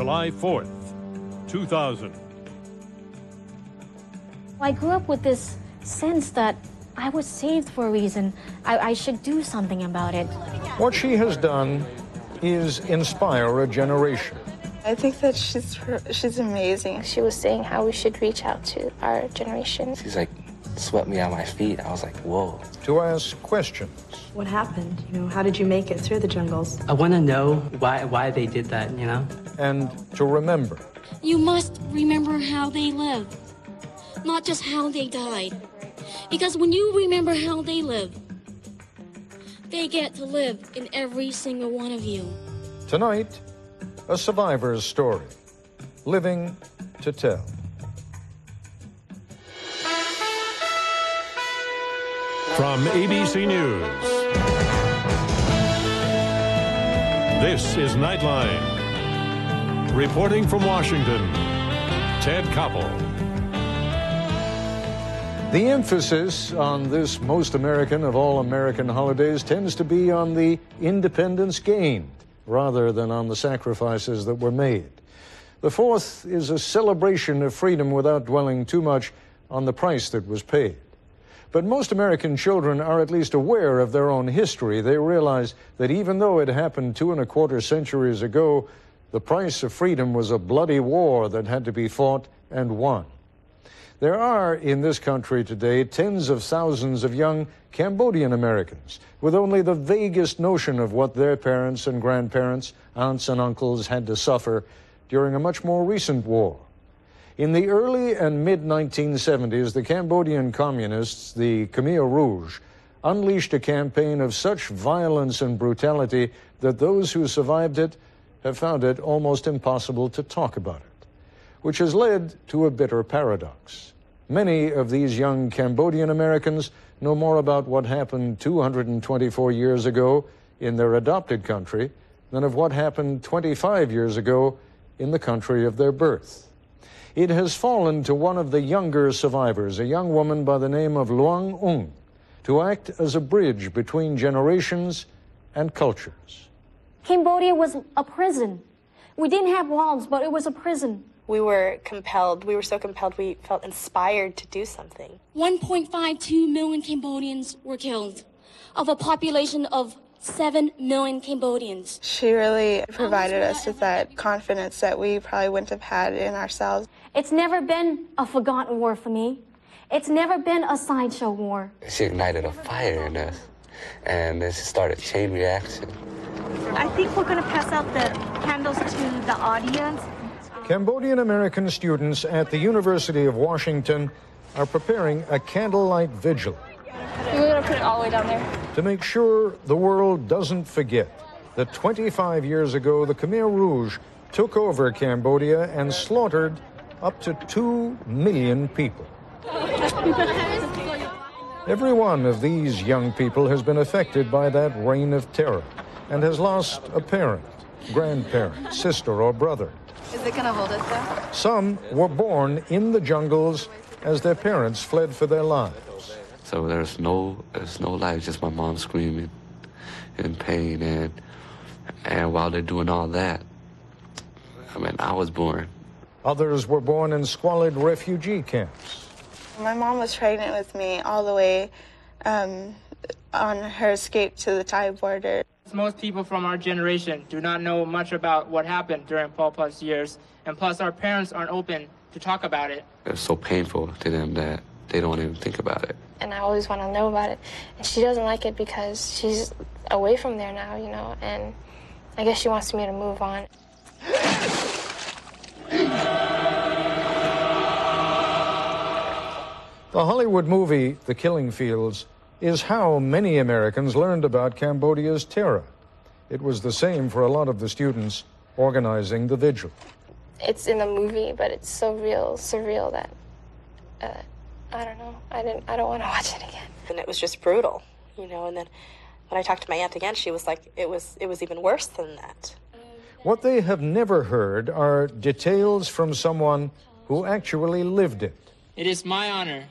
July 4th, 2000. I grew up with this sense that I was saved for a reason. I should do something about it. What she has done is inspire a generation. I think that she's amazing. She was saying how we should reach out to our generation. She's like, swept me out my feet. I was like, whoa. To ask questions. What happened? You know, how did you make it through the jungles? I want to know why they did that, you know? And to remember. You must remember how they lived, not just how they died. Because when you remember how they lived, they get to live in every single one of you. Tonight, a survivor's story, living to tell. From ABC News, this is Nightline. Reporting from Washington, Ted Koppel. The emphasis on this most American of all American holidays tends to be on the independence gained rather than on the sacrifices that were made. The 4th is a celebration of freedom without dwelling too much on the price that was paid. But most American children are at least aware of their own history. They realize that even though it happened 2¼ centuries ago, the price of freedom was a bloody war that had to be fought and won. There are in this country today tens of thousands of young Cambodian-Americans with only the vaguest notion of what their parents and grandparents, aunts and uncles had to suffer during a much more recent war. In the early and mid-1970s, the Cambodian communists, the Khmer Rouge, unleashed a campaign of such violence and brutality that those who survived it have found it almost impossible to talk about it, which has led to a bitter paradox. Many of these young Cambodian-Americans know more about what happened 224 years ago in their adopted country than of what happened 25 years ago in the country of their birth. It has fallen to one of the younger survivors, a young woman by the name of Luang Ung, to act as a bridge between generations and cultures. Cambodia was a prison. We didn't have walls, but it was a prison. We were compelled. We were so compelled, we felt inspired to do something. 1.52 million Cambodians were killed, of a population of 7 million Cambodians. She really provided us with that confidence that we probably wouldn't have had in ourselves. It's never been a forgotten war for me. It's never been a sideshow war. She ignited a fire in us, and then she started a chain reaction. I think we're going to pass out the candles to the audience. Cambodian-American students at the University of Washington are preparing a candlelight vigil. We're going to put it all the way down there. To make sure the world doesn't forget that 25 years ago, the Khmer Rouge took over Cambodia and slaughtered up to 2 million people. Every one of these young people has been affected by that reign of terror and has lost a parent, grandparent, sister, or brother. Is it going to hold us there? Some were born in the jungles as their parents fled for their lives. So there's no life, just my mom screaming in pain, and while they're doing all that, I mean, I was born. Others were born in squalid refugee camps. My mom was pregnant with me all the way on her escape to the Thai border. Most people from our generation do not know much about what happened during Pol Pot's years, and plus our parents aren't open to talk about it. It's so painful to them that they don't even think about it. And I always want to know about it. And she doesn't like it because she's away from there now, you know, and I guess she wants me to move on. The Hollywood movie, The Killing Fields, is how many Americans learned about Cambodia's terror. It was the same for a lot of the students organizing the vigil. It's in the movie, but it's so real, surreal that, I don't know, I don't want to watch it again. And it was just brutal, you know, and then when I talked to my aunt again, she was like, it was even worse than that. What they have never heard are details from someone who actually lived it. It is my honor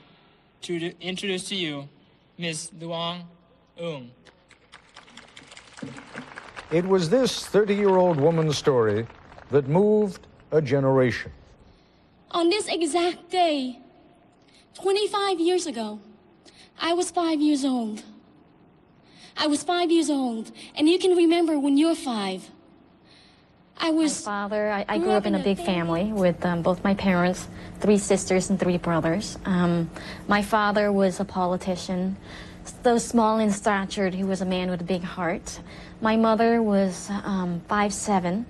to introduce to you Ms. Luang Ung. It was this 30-year-old woman's story that moved a generation. On this exact day, 25 years ago, I was 5 years old. I was 5 years old, and you can remember when you're 5. My father, I grew up in a big family with both my parents, 3 sisters and 3 brothers. My father was a politician, though small in stature, he was a man with a big heart. My mother was 5'7",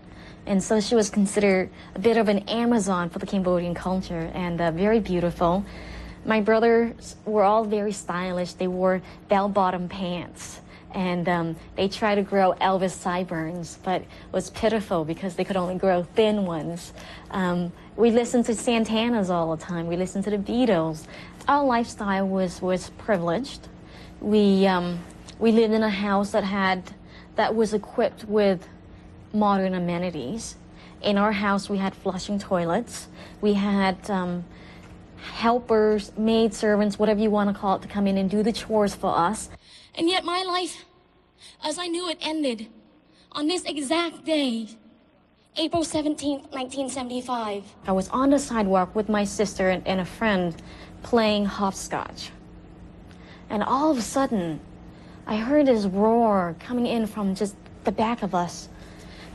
and so she was considered a bit of an Amazon for the Cambodian culture, and very beautiful. My brothers were all very stylish. They wore bell-bottom pants. And they tried to grow Elvis sideburns, but it was pitiful because they could only grow thin ones. We listened to Santanas all the time. We listened to the Beatles. Our lifestyle was privileged. We lived in a house that was equipped with modern amenities. In our house, we had flushing toilets. We had helpers, maid servants, whatever you want to call it, to come in and do the chores for us. And yet my life, as I knew it, ended on this exact day, April 17th, 1975. I was on the sidewalk with my sister and a friend playing hopscotch. And all of a sudden, I heard this roar coming in from just the back of us.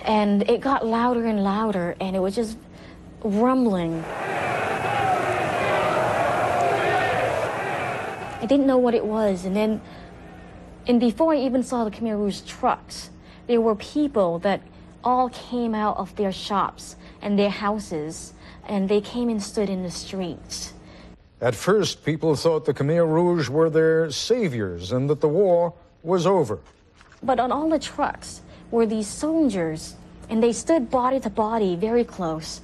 And it got louder and louder, and it was just rumbling. I didn't know what it was, and before I even saw the Khmer Rouge trucks, there were people that all came out of their shops and their houses, and they came and stood in the streets. At first, people thought the Khmer Rouge were their saviors and that the war was over. But on all the trucks were these soldiers, and they stood body to body very close.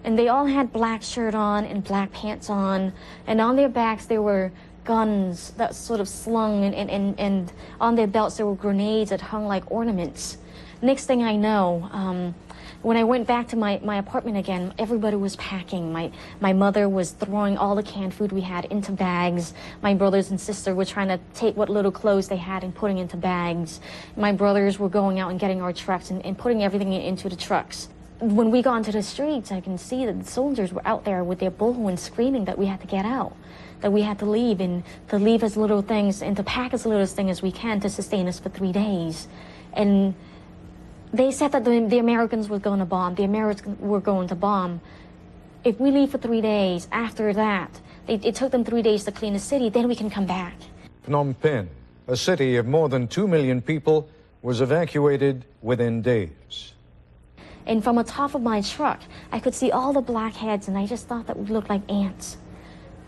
And they all had black shirt on and black pants on, and on their backs there were guns that sort of slung, and on their belts there were grenades that hung like ornaments. Next thing I know, when I went back to my apartment again, everybody was packing. My mother was throwing all the canned food we had into bags. My brothers and sister were trying to take what little clothes they had and putting into bags. My brothers were going out and getting our trucks and putting everything into the trucks. When we got into the streets, I can see that the soldiers were out there with their bullhorns screaming that we had to get out, that we had to leave, and to leave as little things and to pack as little things as we can to sustain us for 3 days. And they said that the Americans were going to bomb. The Americans were going to bomb. If we leave for 3 days, after that, it took them 3 days to clean the city, then we can come back. Phnom Penh, a city of more than 2 million people, was evacuated within days. And from the top of my truck, I could see all the black heads, and I just thought that we looked like ants.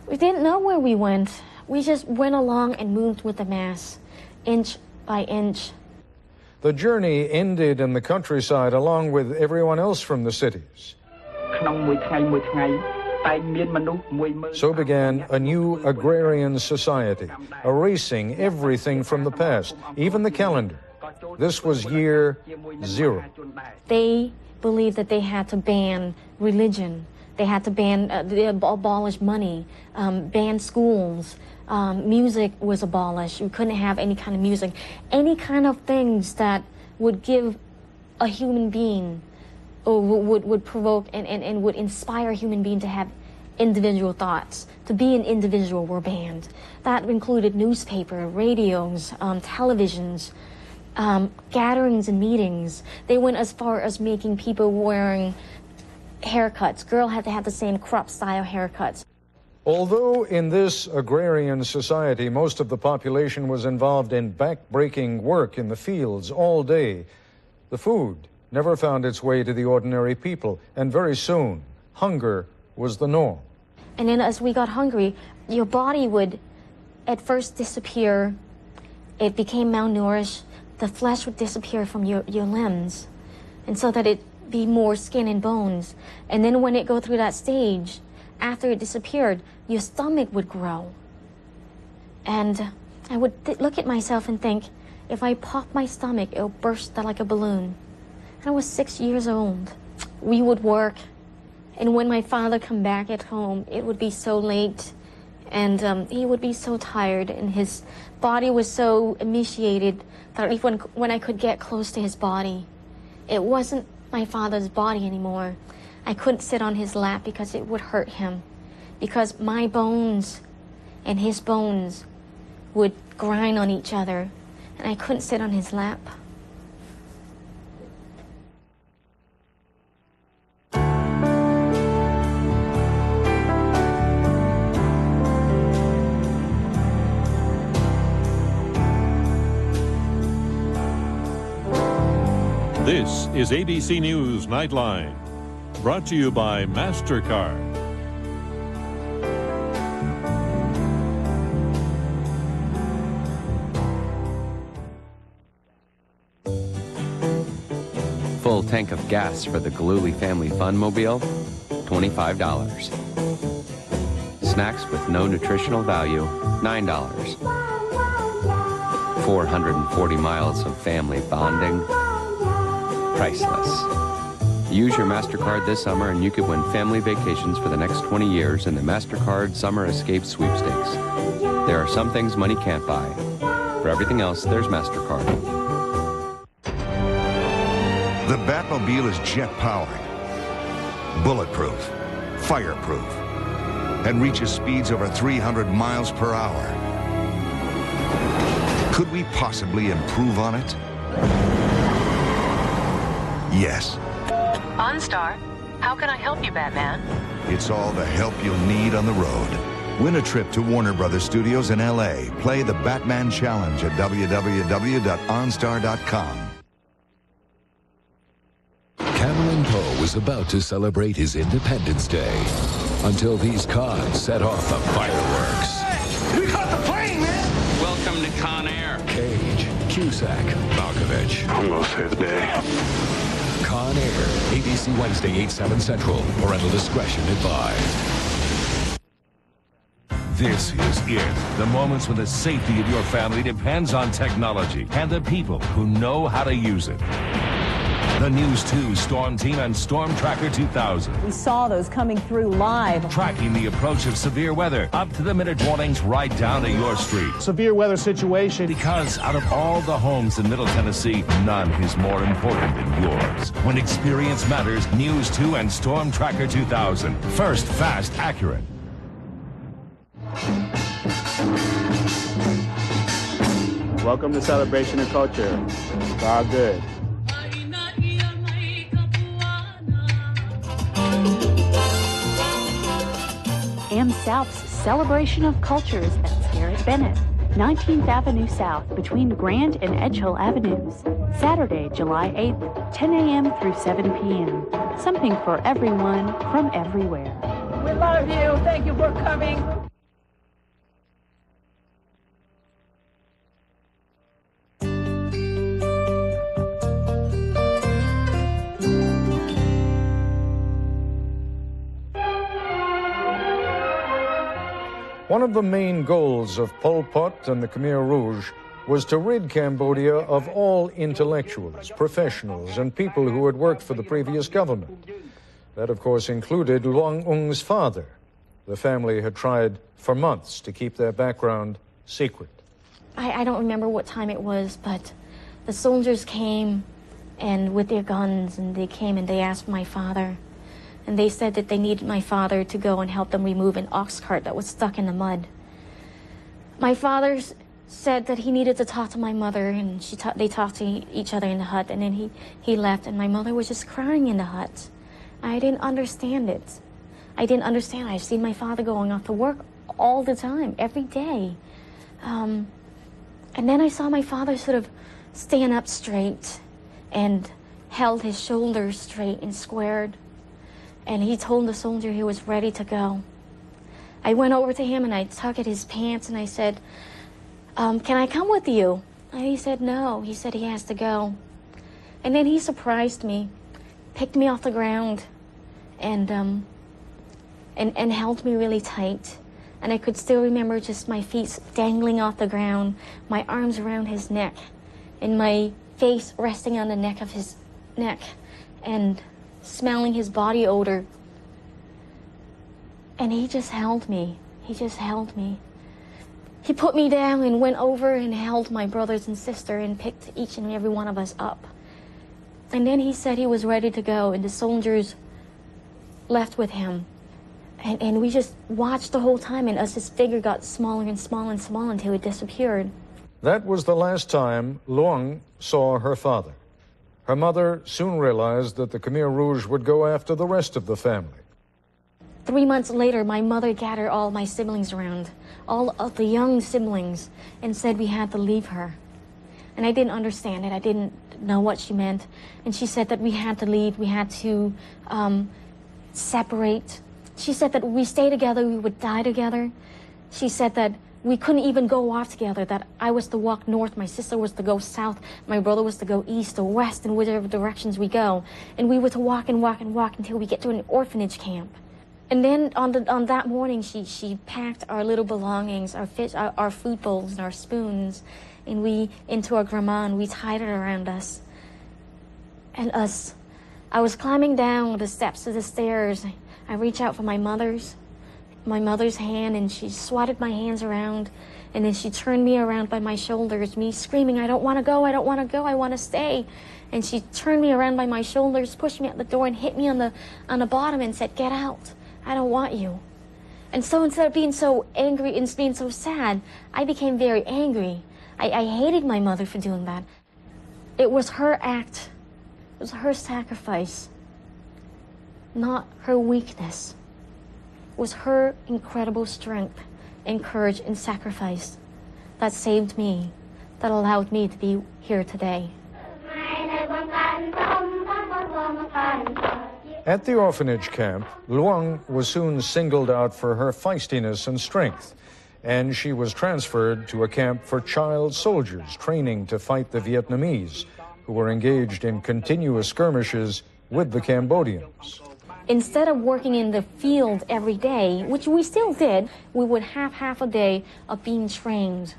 We didn't know where we went. We just went along and moved with the mass, inch by inch. The journey ended in the countryside along with everyone else from the cities. So began a new agrarian society, erasing everything from the past, even the calendar. This was year 0. They believed that they had to ban religion. They had to abolish money, ban schools. Music was abolished. You couldn't have any kind of music. Any kind of things that would give a human being, or would provoke and would inspire a human being to have individual thoughts, to be an individual, were banned. That included newspaper, radios, televisions, gatherings and meetings. They went as far as making people wearing haircuts. Girls had to have the same crop-style haircuts. Although in this agrarian society most of the population was involved in back-breaking work in the fields all day, the food never found its way to the ordinary people, and very soon hunger was the norm. And then as we got hungry, your body would at first disappear. It became malnourished. The flesh would disappear from your limbs, and so that it be more skin and bones. And then when it go through that stage, after it disappeared, your stomach would grow. And I would look at myself and think, if I pop my stomach, it'll burst like a balloon. And I was 6 years old. We would work, and when my father come back at home, it would be so late, and he would be so tired, and his body was so emaciated that even when I could get close to his body, it wasn't my father's body anymore. I couldn't sit on his lap because it would hurt him, because my bones and his bones would grind on each other, and I couldn't sit on his lap. This is ABC News Nightline, brought to you by MasterCard. Full tank of gas for the Galooly Family Funmobile, $25. Snacks with no nutritional value, $9. 440 miles of family bonding, priceless. Use your MasterCard this summer and you could win family vacations for the next 20 years in the MasterCard Summer Escape Sweepstakes. There are some things money can't buy. For everything else, there's MasterCard. The Batmobile is jet-powered, bulletproof, fireproof, and reaches speeds over 300 miles per hour. Could we possibly improve on it? Yes. OnStar, how can I help you, Batman? It's all the help you'll need on the road. Win a trip to Warner Brothers Studios in L.A. Play the Batman Challenge at www.onstar.com. Cameron Poe was about to celebrate his Independence Day until these cons set off the fireworks. We caught the plane, man! Welcome to Con Air. Cage, Cusack, Malkovich. I'm gonna save the day. Con Air, ABC Wednesday, 8/7 Central. Parental discretion advised. This is it. The moments when the safety of your family depends on technology and the people who know how to use it. The News 2 Storm Team and Storm Tracker 2000. We saw those coming through live. Tracking the approach of severe weather, up-to-the-minute warnings right down to your street. Severe weather situation. Because out of all the homes in Middle Tennessee, none is more important than yours. When experience matters, News 2 and Storm Tracker 2000. First, fast, accurate. Welcome to Celebration of Culture. It's all good. AmSouth's Celebration of Cultures at Garrett Bennett, 19th Avenue South, between Grant and Edge Hill Avenues. Saturday, July 8th, 10 a.m. through 7 p.m. Something for everyone from everywhere. We love you. Thank you for coming. One of the main goals of Pol Pot and the Khmer Rouge was to rid Cambodia of all intellectuals, professionals, and people who had worked for the previous government. That, of course, included Luang Ung's father. The family had tried for months to keep their background secret. I don't remember what time it was, but the soldiers came and with their guns, and they came and they asked my father. And they said that they needed my father to go and help them remove an ox cart that was stuck in the mud. My father said that he needed to talk to my mother, and they talked to each other in the hut, and then he left, and my mother was just crying in the hut. I didn't understand it. I didn't understand. I've seen my father going off to work all the time, every day. And then I saw my father sort of stand up straight and held his shoulders straight and squared. And he told the soldier he was ready to go. I went over to him and I tugged at his pants and I said, can I come with you? And he said no. He said he has to go. And then he surprised me, picked me off the ground, and held me really tight. And I could still remember just my feet dangling off the ground, my arms around his neck, and my face resting on the neck of his neck, and smelling his body odor. And he just held me. He just held me. He put me down and went over and held my brothers and sister and picked each and every one of us up. And then he said he was ready to go, and the soldiers left with him. And we just watched the whole time, and as his figure got smaller and smaller and smaller until he disappeared. That was the last time Luong saw her father. Her mother soon realized that the Khmer Rouge would go after the rest of the family. 3 months later, my mother gathered all my siblings around, all of the young siblings, and said we had to leave her. And I didn't understand it. I didn't know what she meant. And she said that we had to leave. We had to separate. She said that we stay together, we would die together. She said that we couldn't even go off together, that I was to walk north, my sister was to go south, my brother was to go east or west, in whichever directions we go. And we were to walk and walk and walk until we get to an orphanage camp. And then on that morning, she packed our little belongings, our food bowls and our spoons, and into our graman, we tied it around us. And I was climbing down the steps of the stairs. I reached out for my mother's hand, and she swatted my hands around, and then she turned me around by my shoulders, me screaming, I don't want to go, I don't want to go, I want to stay. And she turned me around by my shoulders, pushed me out the door, and hit me on the bottom and said, get out, I don't want you. And so instead of being so angry and being so sad, I became very angry. I hated my mother for doing that. It was her act, it was her sacrifice, not her weakness. It was her incredible strength and courage and sacrifice that saved me, that allowed me to be here today. At the orphanage camp, Luong was soon singled out for her feistiness and strength, and she was transferred to a camp for child soldiers training to fight the Vietnamese, who were engaged in continuous skirmishes with the Cambodians. Instead of working in the field every day, which we still did, we would have half a day of being trained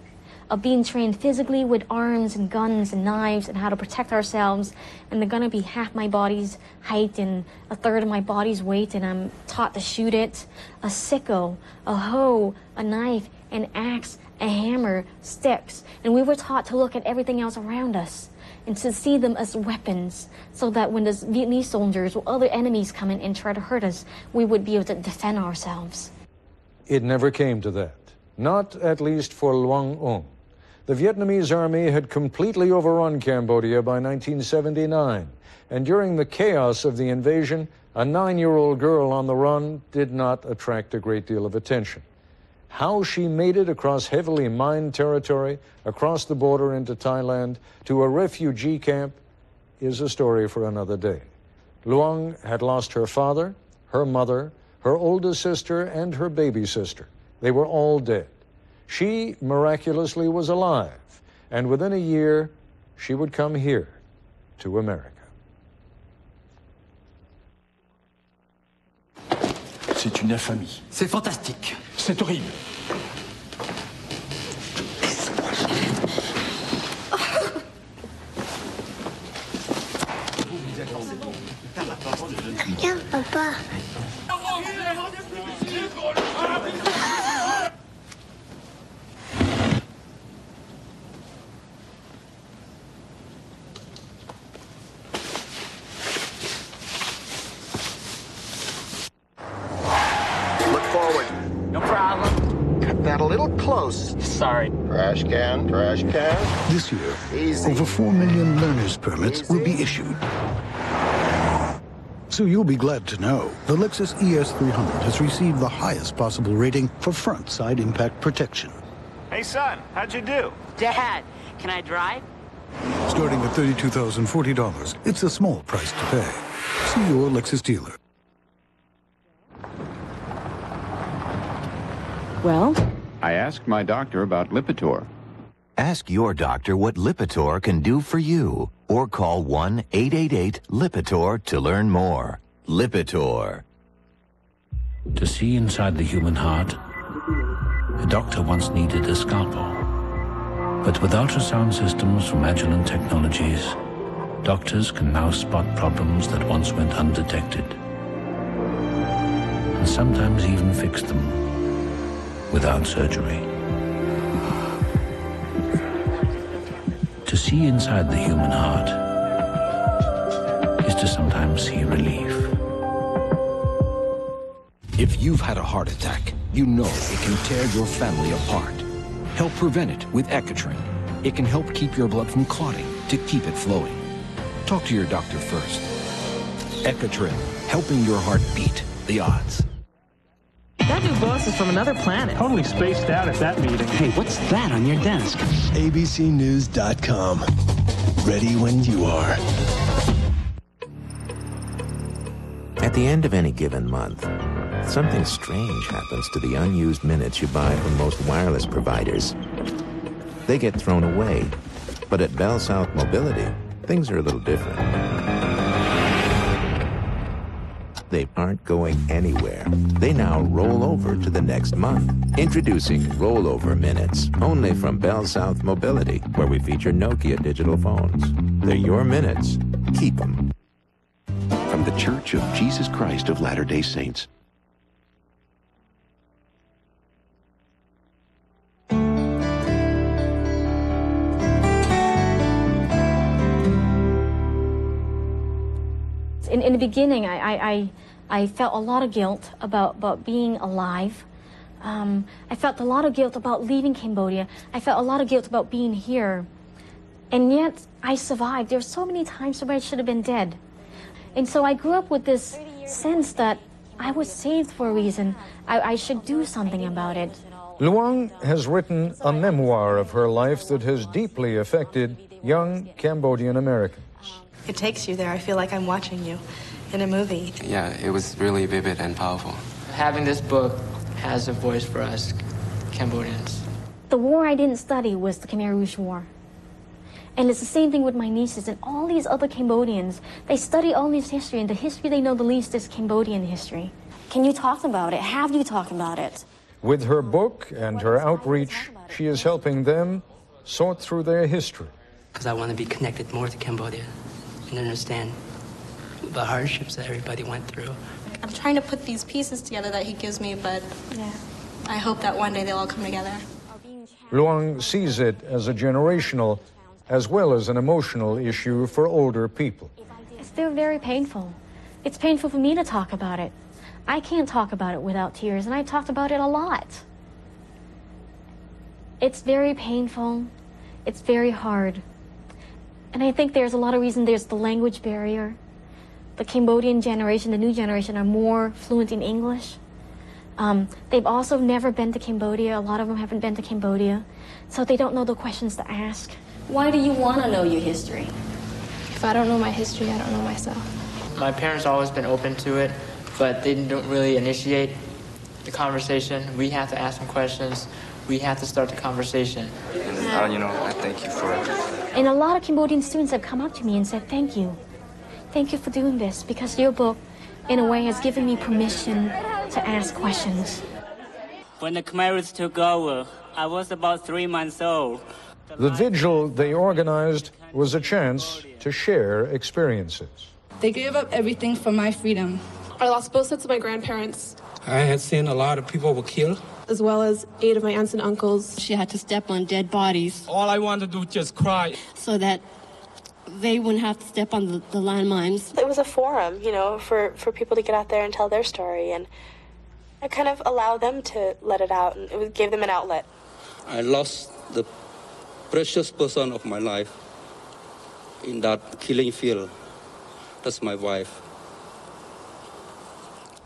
physically with arms and guns and knives and how to protect ourselves. And they're gonna be half my body's height and a third of my body's weight, and I'm taught to shoot it. A sickle, a hoe, a knife, an axe, a hammer, sticks. And we were taught to look at everything else around us and to see them as weapons, so that when the Vietnamese soldiers or other enemies come in and try to hurt us, we would be able to defend ourselves. It never came to that, not at least for Luong Ung. The Vietnamese army had completely overrun Cambodia by 1979, and during the chaos of the invasion, a 9-year-old girl on the run did not attract a great deal of attention. How she made it across heavily mined territory, across the border into Thailand, to a refugee camp, is a story for another day. Luong had lost her father, her mother, her older sister, and her baby sister. They were all dead. She miraculously was alive, and within a year, she would come here, to America. C'est une infamie. C'est fantastique. C'est horrible. Viens, papa. That a little close. Sorry. Trash can, trash can. This year, Easy. over 4 million learner's permits will be issued. So you'll be glad to know the Lexus ES300 has received the highest possible rating for front side impact protection. Hey, son, how'd you do? Dad, can I drive? Starting at $32,040, it's a small price to pay. See your Lexus dealer. Well? I asked my doctor about Lipitor. Ask your doctor what Lipitor can do for you, or call 1-888-LIPITOR to learn more. Lipitor. To see inside the human heart, a doctor once needed a scalpel. But with ultrasound systems from Agilent Technologies, doctors can now spot problems that once went undetected, and sometimes even fix them without surgery. To see inside the human heart, is to sometimes see relief. If you've had a heart attack, you know it can tear your family apart. Help prevent it with Ecotrin. It can help keep your blood from clotting to keep it flowing. Talk to your doctor first. Ecotrin, helping your heart beat the odds. That new boss is from another planet. Totally spaced out at that meeting. Hey, what's that on your desk? abcnews.com. Ready when you are. At the end of any given month, something strange happens to the unused minutes you buy from most wireless providers. They get thrown away. But at Bell South Mobility, things are a little different. They aren't going anywhere. They now roll over to the next month. Introducing Rollover Minutes, only from Bell South Mobility, where we feature Nokia digital phones. They're your minutes. Keep them. From the Church of Jesus Christ of Latter-day Saints. In the beginning, I felt a lot of guilt about being alive. I felt a lot of guilt about leaving Cambodia. I felt a lot of guilt about being here. And yet, I survived. There were so many times where I should have been dead. And so I grew up with this sense that I was saved for a reason. I should do something about it. Luong has written a memoir of her life that has deeply affected young Cambodian-Americans. It takes you there. I feel like I'm watching you in a movie. Yeah, it was really vivid and powerful. Having this book has a voice for us Cambodians. The war I didn't study was the Khmer Rouge War. And it's the same thing with my nieces and all these other Cambodians. They study all this history, and the history they know the least is Cambodian history. Can you talk about it? Have you talked about it? With her book and her outreach, she is helping them sort through their history. Because I want to be connected more to Cambodia and understand the hardships that everybody went through. I'm trying to put these pieces together that he gives me, but yeah, I hope that one day they'll all come together. Luong sees it as a generational as well as an emotional issue for older people. It's still very painful. It's painful for me to talk about it. I can't talk about it without tears, and I've talked about it a lot. It's very painful. It's very hard. And I think there's a lot of reasons. There's the language barrier. The Cambodian generation, the new generation, are more fluent in English. They've also never been to Cambodia. A lot of them haven't been to Cambodia. So they don't know the questions to ask. Why do you want to know your history? If I don't know my history, I don't know myself. My parents have always been open to it, but they don't really initiate the conversation. We have to ask them questions. We have to start the conversation. And, I thank you for it. And a lot of Cambodian students have come up to me and said, thank you. Thank you for doing this, because your book, in a way, has given me permission to ask questions. When the Khmer Rouge took over, I was about 3 months old. The vigil they organized was a chance to share experiences. They gave up everything for my freedom. I lost both sets of my grandparents. I had seen a lot of people were killed, as well as 8 of my aunts and uncles. She had to step on dead bodies. All I wanted to do was just cry. So that they wouldn't have to step on the landmines. It was a forum, for people to get out there and tell their story, and I kind of allowed them to let it out, and it gave them an outlet. I lost the precious person of my life in that killing field. That's my wife.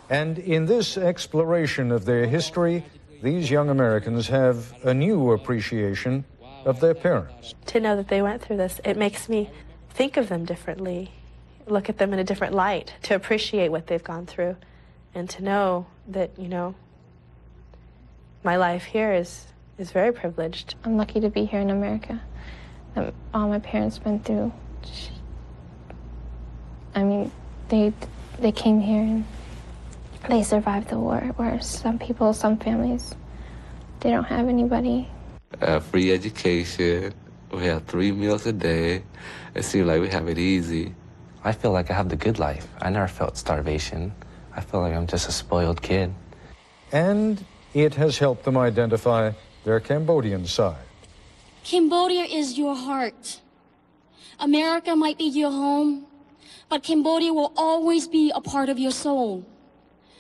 And in this exploration of their history, these young Americans have a new appreciation of their parents. To know that they went through this, it makes me think of them differently, look at them in a different light, to appreciate what they've gone through, and to know that, my life here is very privileged. I'm lucky to be here in America. All my parents went through. They came here and they survived the war, where some people, some families, they don't have anybody. Free education. We have 3 meals a day. It seems like we have it easy. I feel like I have the good life. I never felt starvation. I feel like I'm just a spoiled kid. And it has helped them identify their Cambodian side. Cambodia is your heart. America might be your home, but Cambodia will always be a part of your soul.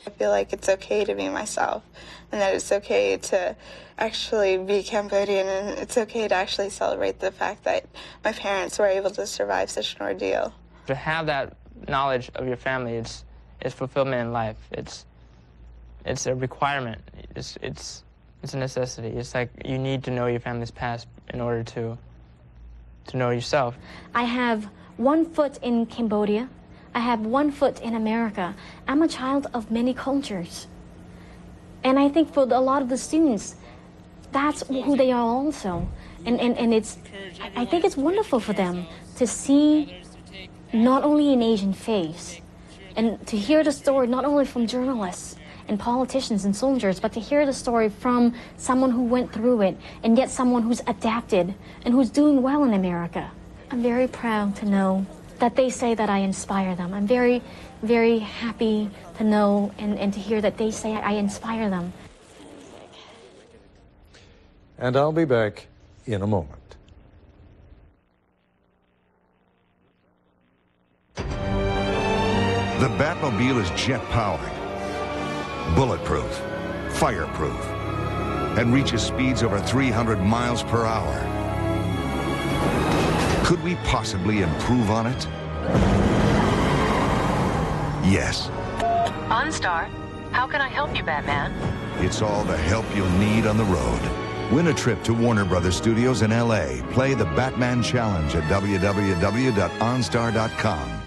I feel like it's okay to be myself, and that it's okay to actually be Cambodian, and it's okay to actually celebrate the fact that my parents were able to survive such an ordeal. To have that knowledge of your family is fulfillment in life. It's a requirement. It's a necessity. It's like you need to know your family's past in order to know yourself. I have one foot in Cambodia. I have one foot in America. I'm a child of many cultures. And I think for a lot of the students, that's who they are also. And I think it's wonderful for them to see not only an Asian face, and to hear the story not only from journalists and politicians and soldiers, but to hear the story from someone who went through it, and yet someone who's adapted and who's doing well in America. I'm very proud to know that they say that I inspire them. I'm very, very happy to know and to hear that they say I inspire them. And I'll be back in a moment. The Batmobile is jet-powered, bulletproof, fireproof, and reaches speeds over 300 miles per hour. Could we possibly improve on it? Yes. OnStar, how can I help you, Batman? It's all the help you'll need on the road. Win a trip to Warner Brothers Studios in LA. Play the Batman Challenge at www.onstar.com.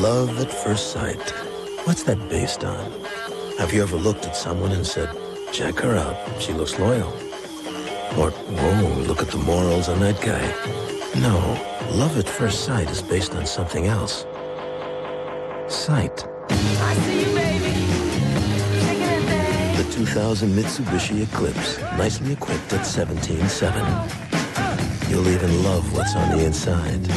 Love at first sight. What's that based on? Have you ever looked at someone and said, check her out, she looks loyal? Or, whoa, look at the morals on that guy. No, love at first sight is based on something else. Sight. I see you, baby. Take it in, babe. The 2000 Mitsubishi Eclipse, nicely equipped at 17.7. You'll even love what's on the inside.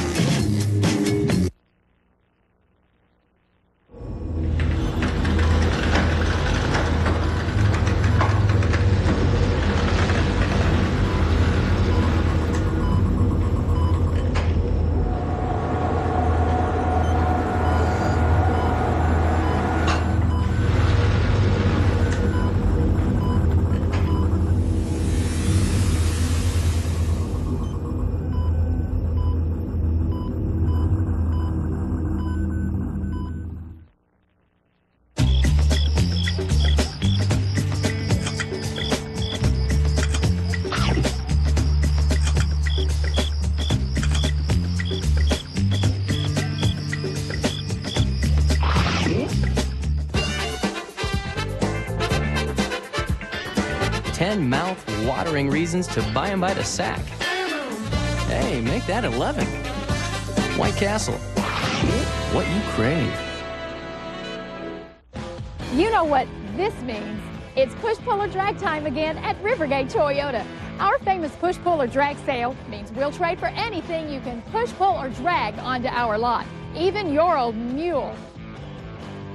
Mouth-watering reasons to buy and buy the sack. Hey, make that 11. White Castle. What you crave. You know what this means. It's push, pull, or drag time again at Rivergate Toyota. Our famous push, pull, or drag sale means we'll trade for anything you can push, pull, or drag onto our lot, even your old mule.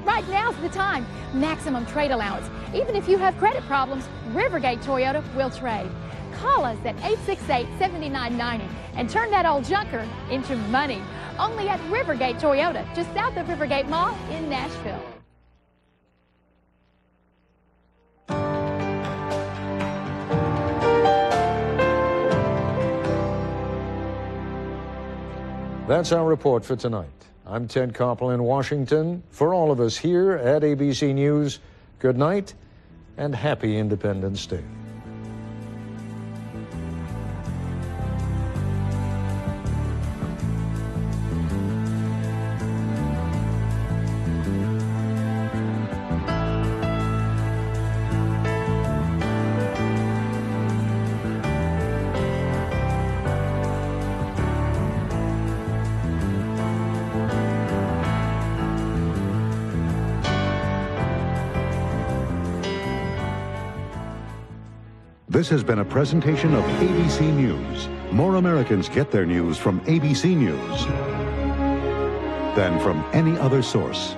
Right now's the time. Maximum trade allowance. Even if you have credit problems, Rivergate Toyota will trade. Call us at 868-7990 and turn that old junker into money. Only at Rivergate Toyota, just south of Rivergate Mall in Nashville. That's our report for tonight. I'm Ted Koppel in Washington. For all of us here at ABC News, good night and happy Independence Day. This has been a presentation of ABC News. More Americans get their news from ABC News than from any other source.